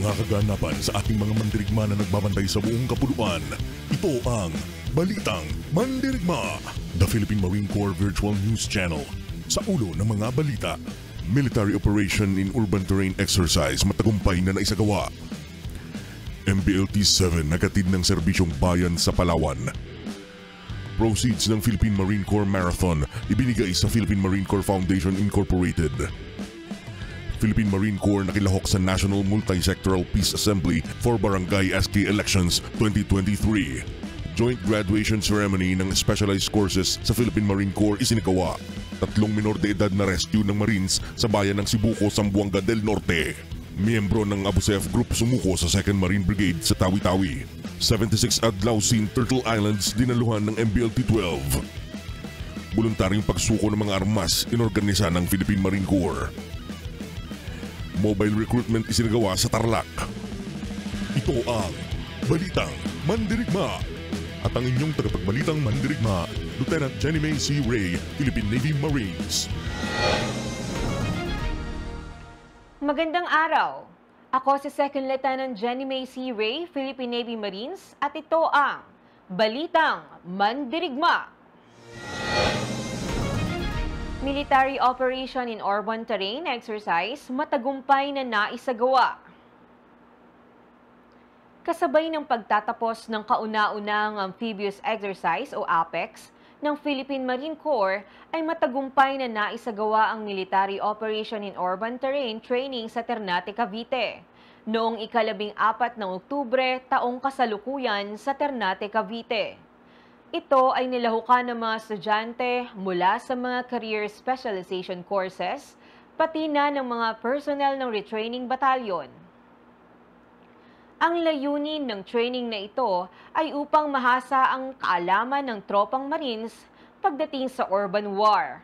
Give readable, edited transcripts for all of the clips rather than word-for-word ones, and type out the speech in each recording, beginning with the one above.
mga kaganapan sa ating mga mandirigma na nagbabantay sa buong kapuluan. Ito ang Balitang Mandirigma, the Philippine Marine Corps Virtual News Channel. Sa ulo ng mga balita, military operation in urban terrain exercise matagumpay na naisagawa. MBLT-7 nagatid ng serbisyong bayan sa Palawan. Proceeds ng Philippine Marine Corps Marathon ibinigay sa Philippine Marine Corps Foundation Incorporated. Philippine Marine Corps nakilahok sa National Multi-Sectoral Peace Assembly for Barangay SK Elections 2023. Joint graduation ceremony ng specialized courses sa Philippine Marine Corps isinagawa. 3 minor de edad na rescue ng Marines sa bayan ng Sibuco, Zamboanga del Norte. Miyembro ng Abusef Group sumuko sa 2nd Marine Brigade sa Tawi-Tawi. 76 adlaw sin Turtle Islands dinaluhan ng MBLT-12. Voluntaryong pagsuko ng mga armas inorganisa ng Philippine Marine Corps. Mobile recruitment isinagawa sa Tarlac. Ito ang Balitang Mandirigma. At ang inyong tagapagbalitang Mandirigma, Lieutenant Jenny May C. Ray, Philippine Navy Marines. Magandang araw! Ako si Second Lieutenant Jenny May C. Ray, Philippine Navy Marines, at ito ang Balitang Mandirigma. Military Operation in Urban Terrain Exercise matagumpay na naisagawa. Kasabay ng pagtatapos ng kauna-unahang amphibious exercise o APEX ng Philippine Marine Corps ay matagumpay na naisagawa ang Military Operation in Urban Terrain Training sa Ternate, Cavite noong ika-14 ng Oktubre taong kasalukuyan sa Ternate, Cavite. Ito ay nilahukan ng mga estudyante mula sa mga career specialization courses, pati na ng mga personnel ng retraining batalyon. Ang layunin ng training na ito ay upang mahasa ang kaalaman ng tropang Marines pagdating sa urban war.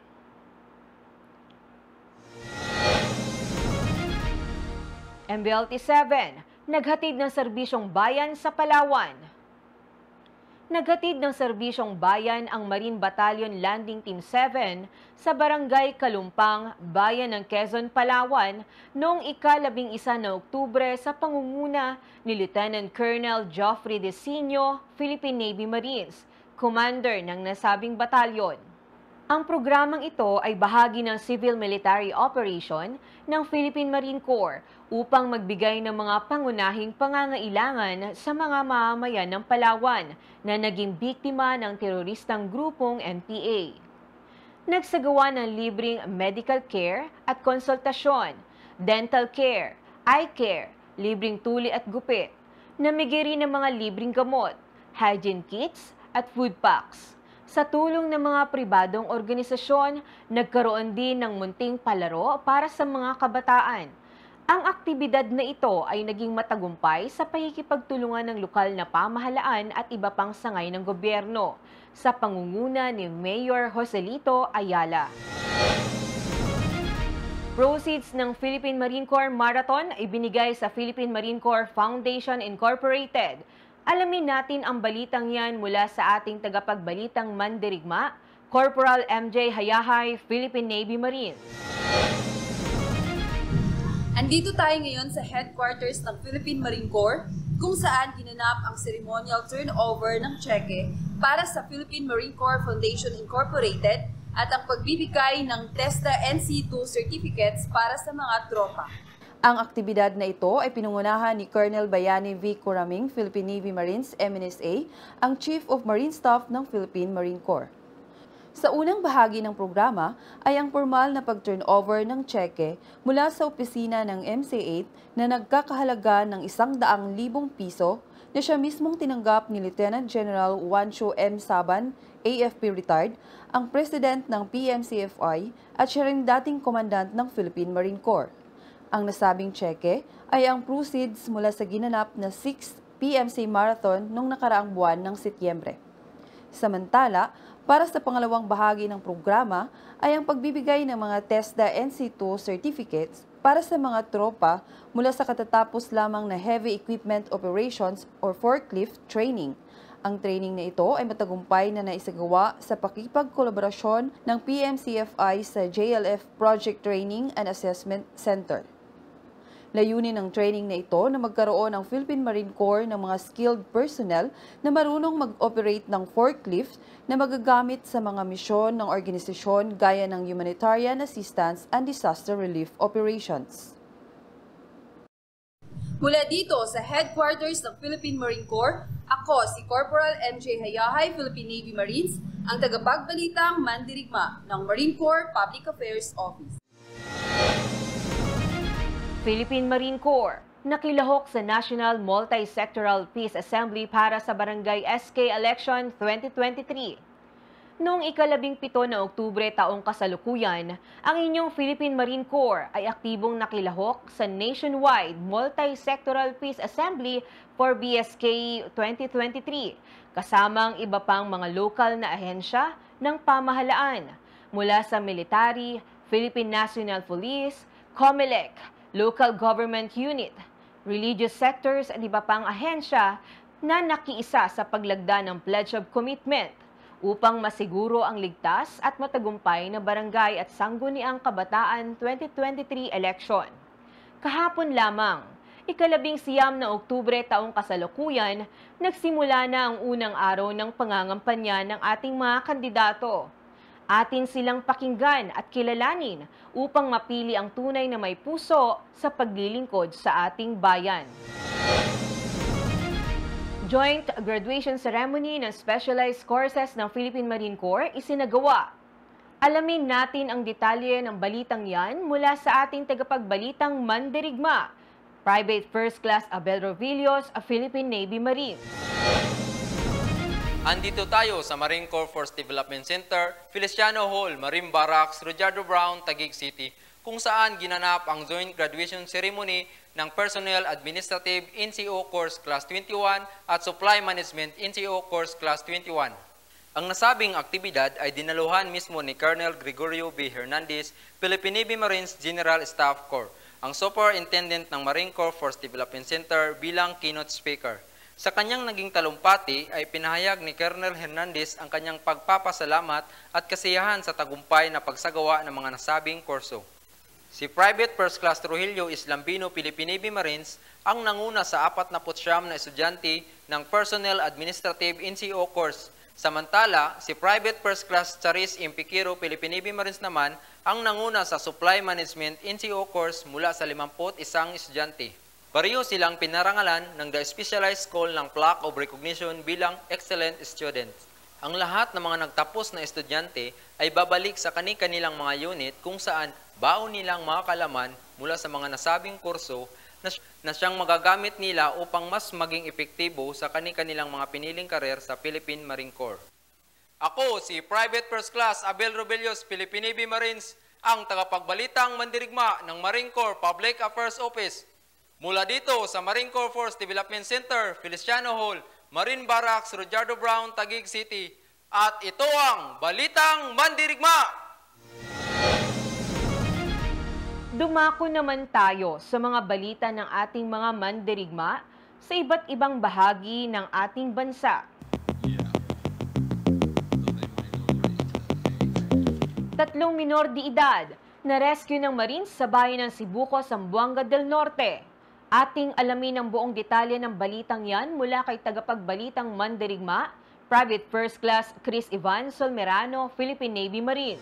MBLT-7, naghatid ng serbisyong bayan sa Palawan. Naghatid ng serbisyong bayan ang Marine Battalion Landing Team 7 sa Barangay Kalumpang, Bayan ng Quezon, Palawan noong ika-11 na Oktubre sa pangunguna ni Lieutenant Colonel Geoffrey Desinio, Philippine Navy Marines, commander ng nasabing batalyon. Ang programang ito ay bahagi ng civil-military operation ng Philippine Marine Corps upang magbigay ng mga pangunahing pangangailangan sa mga mamamayan ng Palawan na naging biktima ng teroristang grupong NPA. Nagsagawa ng libreng medical care at konsultasyon, dental care, eye care, libreng tuli at gupit, namigay rin ng mga libreng gamot, hygiene kits at food packs. Sa tulong ng mga pribadong organisasyon, nagkaroon din ng munting palaro para sa mga kabataan. Ang aktibidad na ito ay naging matagumpay sa pakikipagtulungan ng lokal na pamahalaan at iba pang sangay ng gobyerno sa pangunguna ni Mayor Joselito Ayala. Proceeds ng Philippine Marine Corps Marathon ay binigay sa Philippine Marine Corps Foundation Incorporated. Alamin natin ang balitang yan mula sa ating tagapagbalitang Mandirigma, Corporal MJ Hayahay, Philippine Navy Marines. Andito tayo ngayon sa headquarters ng Philippine Marine Corps kung saan ginanap ang ceremonial turnover ng cheque para sa Philippine Marine Corps Foundation Incorporated at ang pagbibigay ng TESDA NC2 certificates para sa mga tropa. Ang aktibidad na ito ay pinangunahan ni Colonel Bayani V. Coraming, Philippine Navy Marines, MNSA, ang Chief of Marine Staff ng Philippine Marine Corps. Sa unang bahagi ng programa ay ang formal na pag-turnover ng cheque mula sa opisina ng MC8 na nagkakahalaga ng 100,000 piso na siya mismong tinanggap ni Lieutenant General Juancho M. Saban, AFP retired, ang President ng PMCFI at siya rin dating Komandant ng Philippine Marine Corps. Ang nasabing cheque ay ang proceeds mula sa ginanap na 6th PMC Marathon noong nakaraang buwan ng Setyembre. Samantala, para sa pangalawang bahagi ng programa ay ang pagbibigay ng mga TESDA NC2 certificates para sa mga tropa mula sa katatapos lamang na Heavy Equipment Operations or Forklift Training. Ang training na ito ay matagumpay na naisagawa sa pakikipagkolaborasyon ng PMCFI sa JLF Project Training and Assessment Center. Layunin ng training na ito na magkaroon ng Philippine Marine Corps ng mga skilled personnel na marunong mag-operate ng forklift na magagamit sa mga misyon ng organisasyon gaya ng humanitarian assistance and disaster relief operations. Mula dito sa headquarters ng Philippine Marine Corps, ako si Corporal MJ Hayahay, Philippine Navy Marines, ang tagapagbalitang mandirigma ng Marine Corps Public Affairs Office. Philippine Marine Corps nakilahok sa National Multi-Sectoral Peace Assembly para sa Barangay SK Election 2023. Noong ika-17 na Oktubre taong kasalukuyan, ang inyong Philippine Marine Corps ay aktibong nakilahok sa Nationwide Multi-Sectoral Peace Assembly for BSK 2023, kasamang iba pang mga lokal na ahensya ng pamahalaan mula sa military, Philippine National Police, COMELEC, local government unit, religious sectors at iba pang ahensya na nakiisa sa paglagda ng Pledge of Commitment upang masiguro ang ligtas at matagumpay na barangay at sangguniang kabataan 2023 election. Kahapon lamang, ika-19 na Oktubre taong kasalukuyan, nagsimula na ang unang araw ng pangangampanya ng ating mga kandidato. Atin silang pakinggan at kilalanin upang mapili ang tunay na may puso sa paglilingkod sa ating bayan. Joint graduation ceremony ng specialized courses ng Philippine Marine Corps isinagawa. Alamin natin ang detalye ng balitang yan mula sa ating tagapagbalitang mandirigma, Private First Class Abel Rovillos, Philippine Navy Marines. Andito tayo sa Marine Corps Force Development Center, Feliciano Hall, Marine Barracks, Rojardo Brown, Taguig City, kung saan ginanap ang joint graduation ceremony ng Personnel Administrative NCO Course Class 21 at Supply Management NCO Course Class 21. Ang nasabing aktibidad ay dinaluhan mismo ni Colonel Gregorio B. Hernandez, Philippine Navy Marines General Staff Corps, ang Superintendent ng Marine Corps Force Development Center bilang keynote speaker. Sa kanyang naging talumpati ay pinahayag ni Colonel Hernandez ang kanyang pagpapasalamat at kasiyahan sa tagumpay na pagsagawa ng mga nasabing kurso. Si Private First Class Trujillo Islambino, Philippine Navy Marines, ang nanguna sa 49 na estudyante ng Personnel Administrative NCO course. Samantala, si Private First Class Charis Impikiro, Philippine Navy Marines naman, ang nanguna sa Supply Management NCO course mula sa 51 estudyante. Pareho silang pinarangalan ng The Specialized School ng Plaque of Recognition bilang Excellent Students. Ang lahat ng mga nagtapos na estudyante ay babalik sa kani-kanilang mga unit kung saan baon nilang mga kalaman mula sa mga nasabing kurso na siyang magagamit nila upang mas maging epektibo sa kani-kanilang mga piniling karir sa Philippine Marine Corps. Ako si Private First Class Abel Rovillos, Philippine Navy Marines, ang tagapagbalitang mandirigma ng Marine Corps Public Affairs Office. Mula dito sa Marine Corps Force Development Center, Feliciano Hall, Marine Barracks, Rojardo Brown, Taguig City. At ito ang Balitang Mandirigma! Dumako naman tayo sa mga balita ng ating mga mandirigma sa iba't ibang bahagi ng ating bansa. Tatlong minor de edad na rescue ng Marines sa bayan ng Sibuco, Zamboanga del Norte. Ating alamin ang buong detalye ng balitang yan mula kay tagapagbalitang mandirigma, Private First Class Chris Ivan Solmerano, Philippine Navy Marines.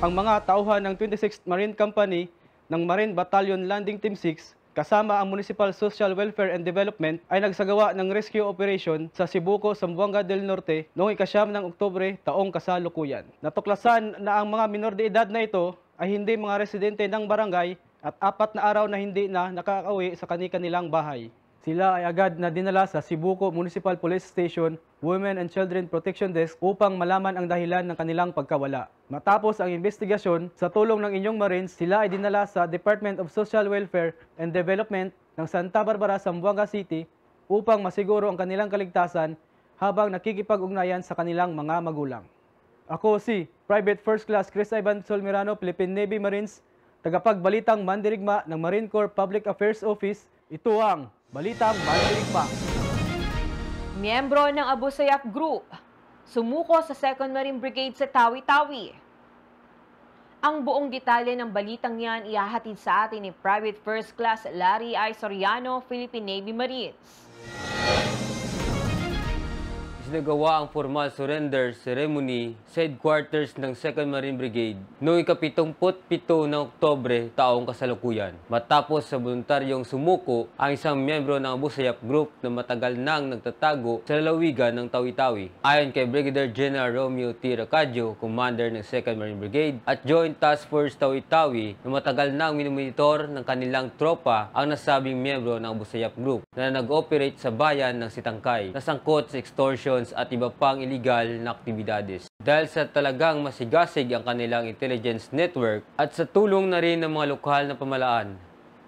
Ang mga tauhan ng 26th Marine Company ng Marine Battalion Landing Team 6 kasama ang Municipal Social Welfare and Development ay nagsagawa ng rescue operation sa Sibuco, Zamboanga del Norte noong ika-9 ng Oktubre taong kasalukuyan. Natuklasan na ang mga minor de edad na ito ay hindi mga residente ng barangay at 4 na araw na hindi na nakakauwi sa kani-kanilang bahay. Sila ay agad na dinala sa Sibuco Municipal Police Station Women and Children Protection Desk upang malaman ang dahilan ng kanilang pagkawala. Matapos ang investigasyon, sa tulong ng inyong Marines, sila ay dinala sa Department of Social Welfare and Development ng Santa Barbara, Zamboanga City upang masiguro ang kanilang kaligtasan habang nakikipag-ugnayan sa kanilang mga magulang. Ako si Private First Class Chris Ivan Solmerano, Philippine Navy Marines, tagapagbalitang mandirigma ng Marine Corps Public Affairs Office. Ito ang Balitang Mandirigma. Miyembro ng Abu Sayyaf Group, sumuko sa 2nd Marine Brigade sa Tawi-Tawi. Ang buong detalye ng balitang yan ihahatid sa atin ni Private First Class Larry I. Soriano, Philippine Navy Marines. Isinagawa ang formal surrender ceremony sa headquarters ng 2nd Marine Brigade noong ika-77 ng Oktubre taong kasalukuyan. Matapos sa voluntaryong sumuko ang isang miyembro ng Abu Sayyaf Group na matagal nang nagtatago sa lalawigan ng Tawi-Tawi. Ayon kay Brigadier General Romeo T. Racadio, Commander ng 2nd Marine Brigade at Joint Task Force Tawi-Tawi na matagal nang minumonitor ng kanilang tropa ang nasabing miyembro ng Abu Sayyaf Group na nag-operate sa bayan ng Sitangkay na sangkot sa extortion at iba pang illegal na aktibidades. Dahil sa talagang masigasig ang kanilang intelligence network at sa tulong na rin ng mga lokal na pamalaan,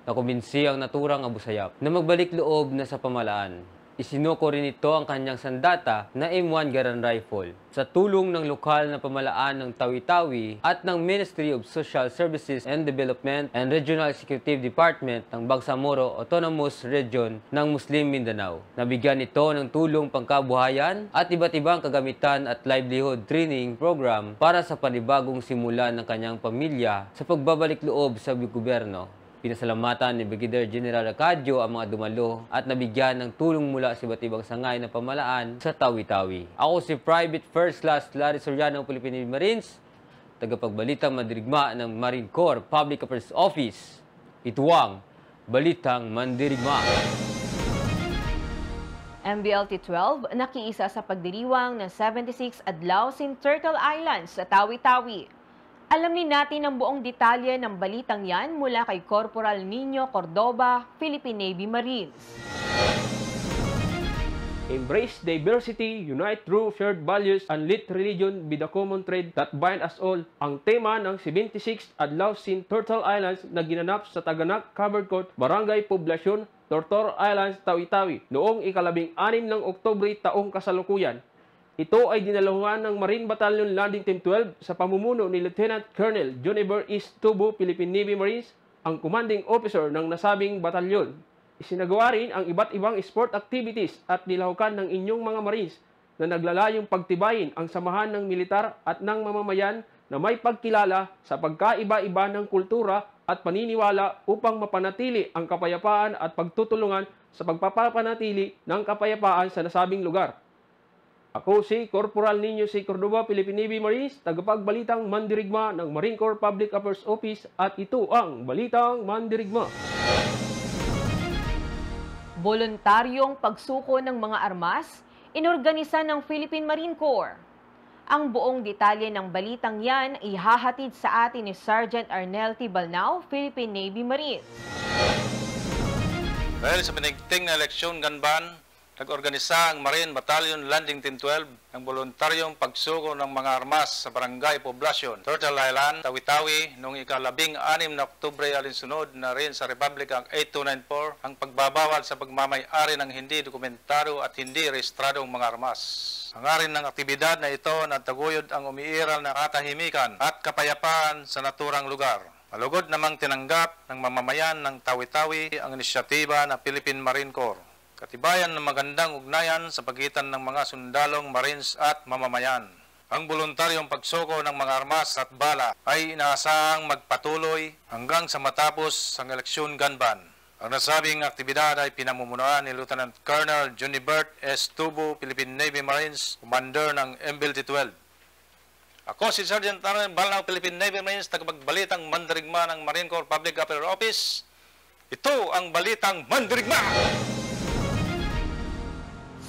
nakumbinsi ang naturang Abu Sayyaf na magbalik loob na sa pamalaan. Isinuko rin ito ang kanyang sandata na M1 Garand Rifle. Sa tulong ng lokal na pamalaan ng Tawi-Tawi at ng Ministry of Social Services and Development and Regional Executive Department ng Bangsamoro Autonomous Region ng Muslim Mindanao. Nabigyan ito ng tulong pangkabuhayan at iba't ibang kagamitan at livelihood training program para sa panibagong simula ng kanyang pamilya sa pagbabalik loob sa gobyerno. Pinasalamatan ni Brigadier General Racadio ang mga dumalo at nabigyan ng tulong mula sa iba't ibang sangay na pamalaan sa Tawi-Tawi. Ako si Private First Class Larry Soriano, Philippine Navy Marines, tagapagbalitang mandirigma ng Marine Corps Public Affairs Office. Ito ang Balitang Mandirigma. MBLT 12 nakiisa sa pagdiriwang ng 76 Adlaw in Turtle Islands sa Tawi-Tawi. Alamin natin ang buong detalye ng balitang yan mula kay Corporal Nino Cordoba, Philippine Navy Marines. Embrace diversity, unite through shared values, and let religion be the common thread that bind us all. Ang tema ng 76th Adlaw in Turtle Islands na ginanap sa Taganak Covered Court, Barangay Poblacion, Tortor Islands, Tawi-Tawi, noong ika-16 ng Oktubre taong kasalukuyan. Ito ay dinaluhan ng Marine Battalion Landing Team 12 sa pamumuno ni Lieutenant Colonel John Eber East Tubo, Philippine Navy Marines, ang commanding officer ng nasabing batalyon. Isinagawa rin ang iba't ibang sport activities at nilahukan ng inyong mga Marines na naglalayong pagtibayin ang samahan ng militar at ng mamamayan na may pagkilala sa pagkaiba-iba ng kultura at paniniwala upang mapanatili ang kapayapaan at pagtutulungan sa pagpapapanatili ng kapayapaan sa nasabing lugar. Ako si Corporal Nino C. Cordoba, Philippine Navy Marines, tagapagbalitang mandirigma ng Marine Corps Public Affairs Office at ito ang Balitang Mandirigma. Voluntaryong pagsuko ng mga armas, inorganisa ng Philippine Marine Corps. Ang buong detalye ng balitang yan ihahatid sa atin ni Sergeant Arnel T. Balnao, Philippine Navy Marines. Dahil sa pinigting na eleksyon ganban, nag-organisa ang Marine Battalion Landing Team 12 ng voluntaryong pagsuko ng mga armas sa Barangay Poblacion, Turtle Island, Tawi-Tawi noong ika-16 na Oktubre alinsunod na rin sa Republic Act 8294 ang pagbabawal sa pagmamay-ari ng hindi dokumentado at hindi rehistradong mga armas. Hangarin ng aktibidad na ito na taguyod ang umiiral na katahimikan at kapayapaan sa naturang lugar. Malugod namang tinanggap ng mamamayan ng Tawi-Tawi ang inisyatiba ng Philippine Marine Corps. Katibayan ng magandang ugnayan sa pagitan ng mga sundalong Marines at mamamayan. Ang voluntaryong pagsuko ng mga armas at bala ay inaasahang magpatuloy hanggang sa matapos ang eleksyon ganban. Ang nasabing aktibidad ay pinamumunuan ni Lieutenant Colonel Johnny Bert S. Tubo, Philippine Navy Marines, Commander ng MBLT 12. Ako si Sergeant Arnel Balnao, Philippine Navy Marines, tagapagbalitang mandirigma ng Marine Corps Public Affairs Office. Ito ang Balitang Mandirigma!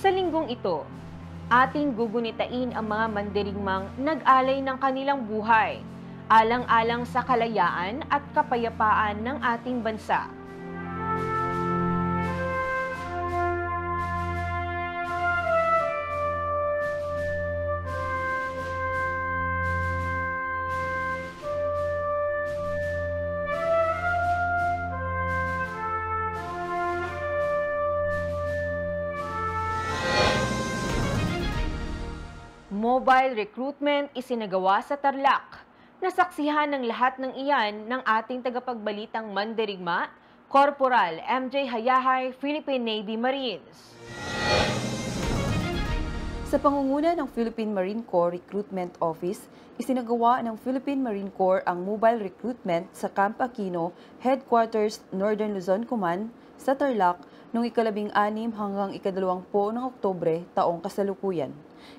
Sa linggong ito, ating gugunitain ang mga mandirigmang nag-alay ng kanilang buhay, alang-alang sa kalayaan at kapayapaan ng ating bansa. Mobile recruitment isinagawa sa Tarlac. Nasaksihan ng lahat ng iyan ng ating tagapagbalitang mandirigma, Corporal MJ Hayahay, Philippine Navy Marines. Sa pangunguna ng Philippine Marine Corps Recruitment Office, isinagawa ng Philippine Marine Corps ang mobile recruitment sa Camp Aquino, Headquarters Northern Luzon Command sa Tarlac noong ika-16 hanggang ika-20 ng Oktubre taong kasalukuyan.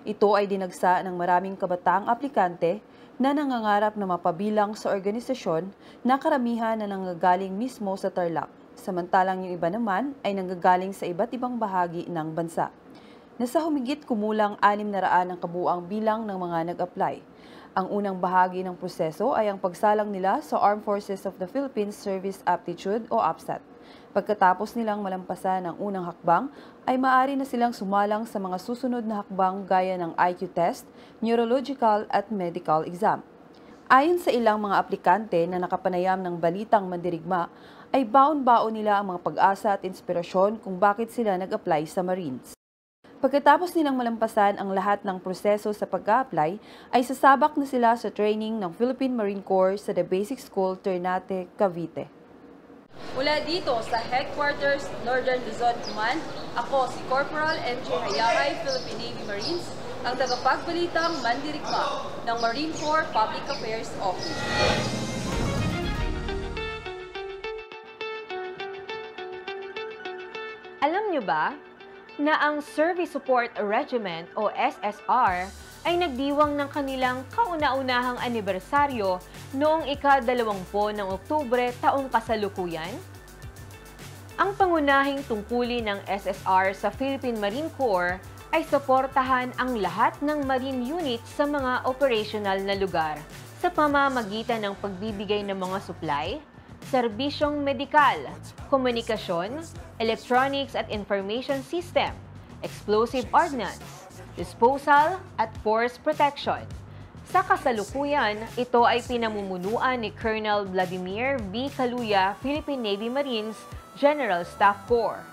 Ito ay dinagsa ng maraming kabataang aplikante na nangangarap na mapabilang sa organisasyon na karamihan na nanggagaling mismo sa Tarlac, samantalang yung iba naman ay nanggagaling sa iba't ibang bahagi ng bansa. Nasa humigit kumulang 600 ang kabuuang bilang ng mga nag-apply. Ang unang bahagi ng proseso ay ang pagsalang nila sa Armed Forces of the Philippines Service Aptitude o AFSAT. Pagkatapos nilang malampasan ang unang hakbang, ay maaari na silang sumalang sa mga susunod na hakbang gaya ng IQ test, neurological at medical exam. Ayon sa ilang mga aplikante na nakapanayam ng Balitang Mandirigma, ay baon-baon nila ang mga pag-asa at inspirasyon kung bakit sila nag-apply sa Marines. Pagkatapos nilang malampasan ang lahat ng proseso sa pag-a-apply, ay sasabak na sila sa training ng Philippine Marine Corps sa The Basic School, Ternate, Cavite. Mula dito sa Headquarters Northern Luzon Command, ako si Corporal MJ Hayakay, Philippine Navy Marines, ang tagapagbalitang mandirigma ng Marine Corps Public Affairs Office. Alam niyo ba na ang Service Support Regiment o SSR ay nagdiwang ng kanilang kauna-unahang anibersaryo noong ika-20 ng Oktubre taong kasalukuyan? Ang pangunahing tungkulin ng SSR sa Philippine Marine Corps ay suportahan ang lahat ng Marine units sa mga operational na lugar sa pamamagitan ng pagbibigay ng mga supply, serbisyong medikal, komunikasyon, electronics at information system, explosive ordnance, disposal at force protection. Sa kasalukuyan, ito ay pinamumunuan ni Colonel Vladimir B. Kaluya, Philippine Navy Marines General Staff Corps.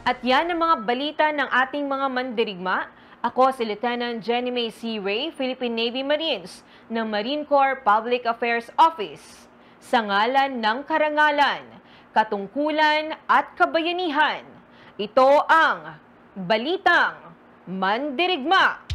At yan ang mga balita ng ating mga mandirigma. Ako si Lieutenant Jenny May C. Ray, Philippine Navy Marines ng Marine Corps Public Affairs Office. Sa ngalan ng karangalan, katungkulan at kabayanihan, ito ang Balitang Mandirigma.